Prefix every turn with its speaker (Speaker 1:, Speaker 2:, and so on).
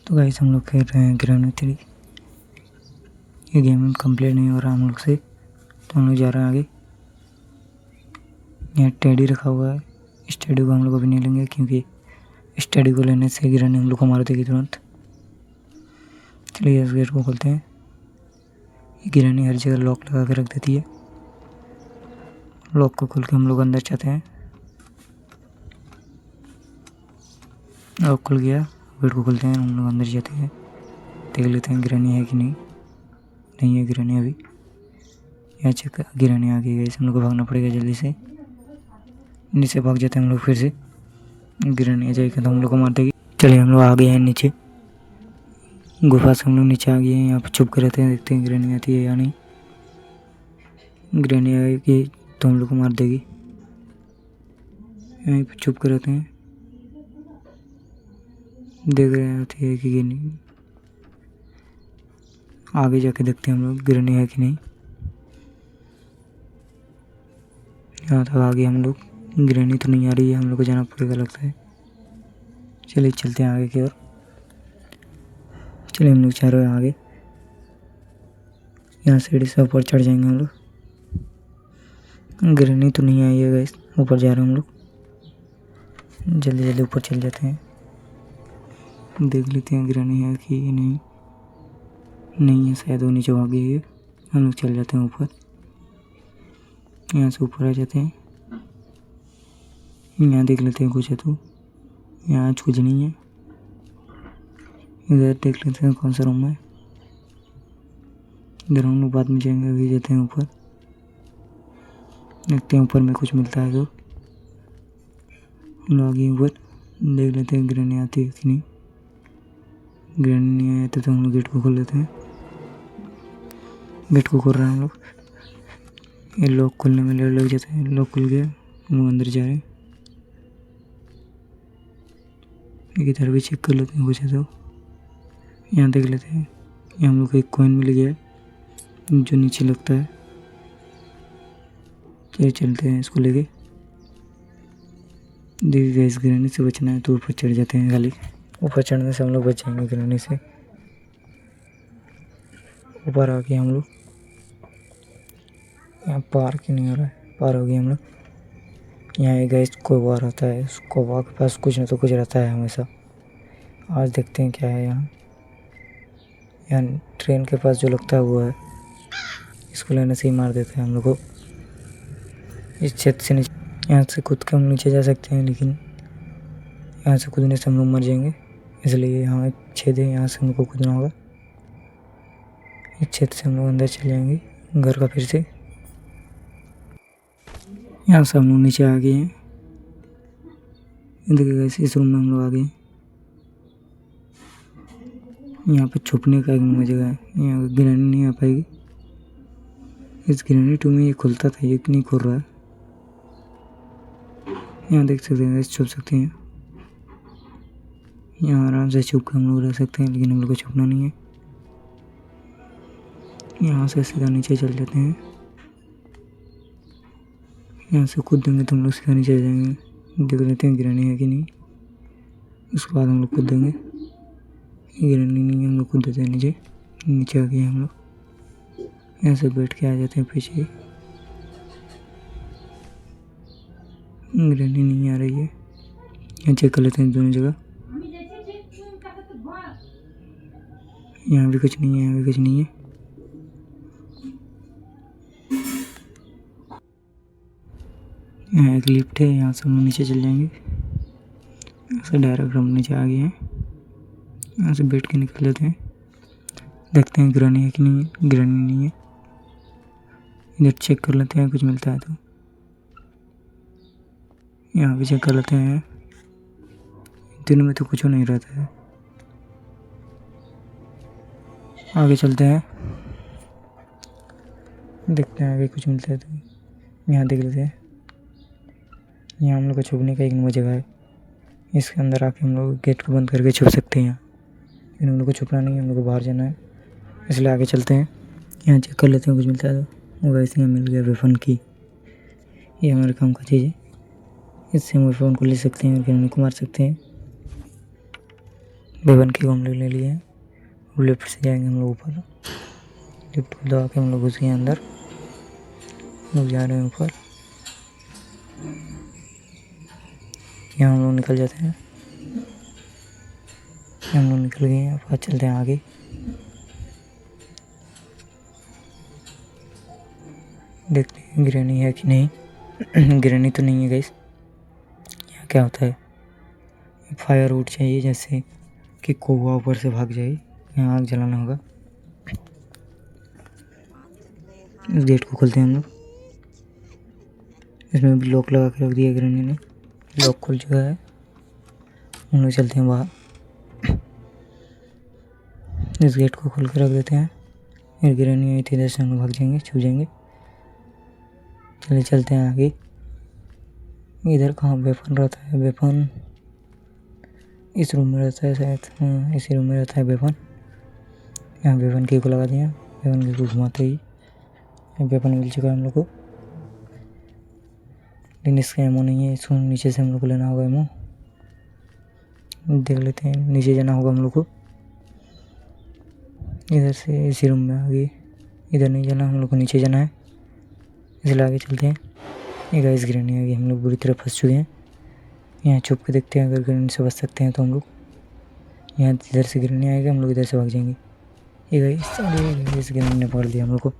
Speaker 1: तो गाइस हम लोग खेल रहे हैं ग्रेनेड 3। ये गेम कंप्लीट नहीं हो रहा हम लोग से, तो हम लोग जा रहे हैं आगे। यहाँ टेडी रखा हुआ है। इस टेडी को हम लोग अभी नहीं लेंगे, क्योंकि इस टेडी को लेने से ग्रेनेड हम लोग को मार देगी तुरंत। चलिए इस गेट को खोलते हैं। ये ग्रेनेड हर जगह लॉक लगा के रख देती है। लॉक को खोल के हम लोग अंदर जाते हैं। लॉक खुल गया। गेट को खोलते हैं, हम लोग अंदर जाते हैं। देख लेते हैं गिरानी है कि नहीं है गिरानी अभी। यहाँ चेक गिरानी आ गई है, हम लोग को भागना पड़ेगा जल्दी से। नीचे भाग जाते हैं हम लोग फिर से। गिरानी आ जाएगी तो हम लोग को मार देगी। चलिए हम लोग आ गए हैं नीचे गुफा से। हम लोग नीचे आ गए हैं। यहाँ पर छुप कर रहते हैं, देखते हैं गिरानी आती है या नहीं। गिरानी आएगी तो हम लोग को मार देगी। यहीं पर छुप कर रहते हैं, देख रहे हैं आती है कि नहीं। आगे जाके देखते हैं हम लोग गिरानी है कि नहीं। यहाँ तक आगे हम लोग, गिरानी तो नहीं आ रही है, हम लोग को जाना पड़ेगा लगता है। चलिए चलते हैं आगे की ओर। चलिए हम लोग चारों आगे, यहाँ सीढ़ी से ऊपर चढ़ जाएंगे हम लोग। गिरानी तो नहीं आई है गाइस, ऊपर जा रहे हैं हम लोग। जल्दी जल्दी ऊपर चल जाते हैं, देख लेते हैं गिरानी है कि नहीं है। शायद वो नीचे आ गई है। हम लोग चल जाते हैं ऊपर। यहाँ से ऊपर आ जाते हैं। यहाँ देख लेते हैं कुछ है तो। यहाँ आज कुछ नहीं है। इधर देख लेते हैं कौन सा रूम है। इधर हम लोग बाद में जाएंगे, अभी जाते हैं ऊपर। देखते हैं ऊपर में कुछ मिलता है तो। हम लोग आगे ऊपर देख लेते हैं गिरानी आती है कि नहीं। गिरानी नहीं आया तो हम लोग गेट को खोल लेते हैं। गेट को खोल रहे हैं हम लोग। ये लॉक खोलने में लेट लग जाता है। लॉक खुल गया, हम लोग अंदर जा रहे हैं। इधर भी चेक कर लेते हैं कुछ है तो। यहाँ देख लेते हैं। यहाँ हम लोग को एक कॉइन मिल गया है जो नीचे लगता है। चलिए चलते हैं इसको लेके। देखिए इस गिरानी से बचना है तो ऊपर चढ़ जाते हैं। खाली ऊपर चढ़ने से हम लोग बच जाएंगे गिरानी से। ऊपर आ गए हम लोग। यहाँ पार क्यों नहीं हो रहा है? पार हो गए हम लोग। यहाँ एक गैस कोबा रहता है, उस कोबा के पास कुछ न तो कुछ रहता है हमेशा। आज देखते हैं क्या है यहाँ। यहाँ ट्रेन के पास जो लगता है वो है। इसको लेने से ही मार देते हैं हम लोग को। इस छत से नीचे, यहाँ से कूद के हम नीचे जा सकते हैं, लेकिन यहाँ से कूदने से हम लोग मर जाएंगे। इसलिए यहाँ एक छेद है, यहाँ से हम लोग को कूदना होगा। इस छत से हम लोग अंदर चले जाएंगे घर का फिर से। यहाँ से हम लोग नीचे आ गए हैं। देखिए इस रूम में हम लोग आ गए। यहाँ पे छुपने का एक जगह है। यहाँ गिरानी नहीं आ पाएगी। इस गिरानी 2 में ये खुलता था, ये नहीं खुल रहा है। यहाँ देख सकते हैं छुप सकते हैं। यहाँ आराम से छुप कर हम लोग रह सकते हैं, लेकिन हम लोग को छुपना नहीं है। यहाँ से सीधा नीचे चल जाते हैं। यहाँ से कूद देंगे तो हम लोग सीधा नीचे जाएंगे। देख लेते हैं गिरानी है कि नहीं। उसके बाद हम लोग कूद देंगे। गिरानी नहीं है, हम लोग कूद देते हैं नीचे। नीचे आ गए हम लोग। यहाँ से बैठ के आ जाते हैं पीछे। गिरानी नहीं आ रही है। यहाँ चेक कर लेते हैं दोनों जगह। यहाँ भी कुछ नहीं है, यहाँ भी कुछ नहीं है। यहाँ एक लिफ्ट है, यहाँ से हम नीचे चल जाएंगे। यहाँ से डायरेक्ट हम नीचे आ गए हैं। यहाँ से बैठ के निकल लेते हैं। देखते हैं गिरानी है कि नहीं है। गिरानी नहीं है। इधर चेक कर लेते हैं कुछ मिलता है तो। यहाँ भी चेक कर लेते हैं। दिन में तो कुछ नहीं रहता है। आगे चलते हैं, देखते हैं आगे कुछ मिलता है तो। यहाँ देख लेते हैं। यहाँ हम लोग को छुपने का एक नंबर जगह है। इसके अंदर आके हम लोग गेट को बंद करके छुप सकते हैं। लेकिन हम लोग को छुपना नहीं है, हम लोग को बाहर जाना है, इसलिए आगे चलते हैं। यहाँ चेक कर लेते हैं कुछ मिलता है तो। वैसे यहाँ मिल गया वेपन की। ये हमारे काम का चीज़ है। इससे हम वेपन को ले सकते हैं और गिरानी को मार सकते हैं। बेवन की हम लोग ले लिए हैं। लेफ्ट से जाएंगे हम लोग ऊपर, लिफ्ट को दबा के हम लोग घुस गए अंदर, लोग जा रहे हैं ऊपर। यहाँ हम लोग निकल जाते हैं, हम लोग निकल गए हैं। अब चलते हैं आगे। देखते हैं ग्रेनी है कि नहीं। ग्रेनी तो नहीं है गाइस। यहाँ क्या होता है, फायर वुड चाहिए जैसे कि कौवा ऊपर से भाग जाए। यहाँ आग जलाना होगा। इस गेट को खोलते हैं हम लोग। इसमें भी लॉक लगा के रख दिया ग्रेनी ने, लॉक खुल चुका है। हम लोग चलते हैं बाहर। इस गेट को खोल के रख देते हैं। फिर ग्रेनी आई थी, इधर से हम लोग भाग जाएंगे, छुप जाएंगे। चलिए चलते हैं आगे। इधर कहाँ वेपन रहता है? वेपन इस रूम में रहता है शायद। हाँ, इसी रूम में रहता है वेपन। यहाँ वेपन की को लगा दिया। वेपन की को घुमाते ही वेपन मिल चुका है हम लोग को, लेकिन इसका एमो नहीं है। इसको नीचे से हम लोग को लेना होगा एमो। देख लेते हैं, नीचे जाना होगा हम लोग को। इधर से इसी रूम में आगे, इधर नहीं जाना, हम लोग को नीचे जाना है, इसलिए आगे चलते हैं। ये गाइस ग्रेनी आ गई, हम लोग बुरी तरह फंस चुके हैं। यहाँ छुप के देखते हैं, अगर ग्रेनी से बच सकते हैं तो हम लोग। यहाँ इधर से ग्रेनी आएगा, हम लोग इधर से भाग जाएंगे। ये गाइस ग्रेनी ने पकड़ लिया हम लोग को।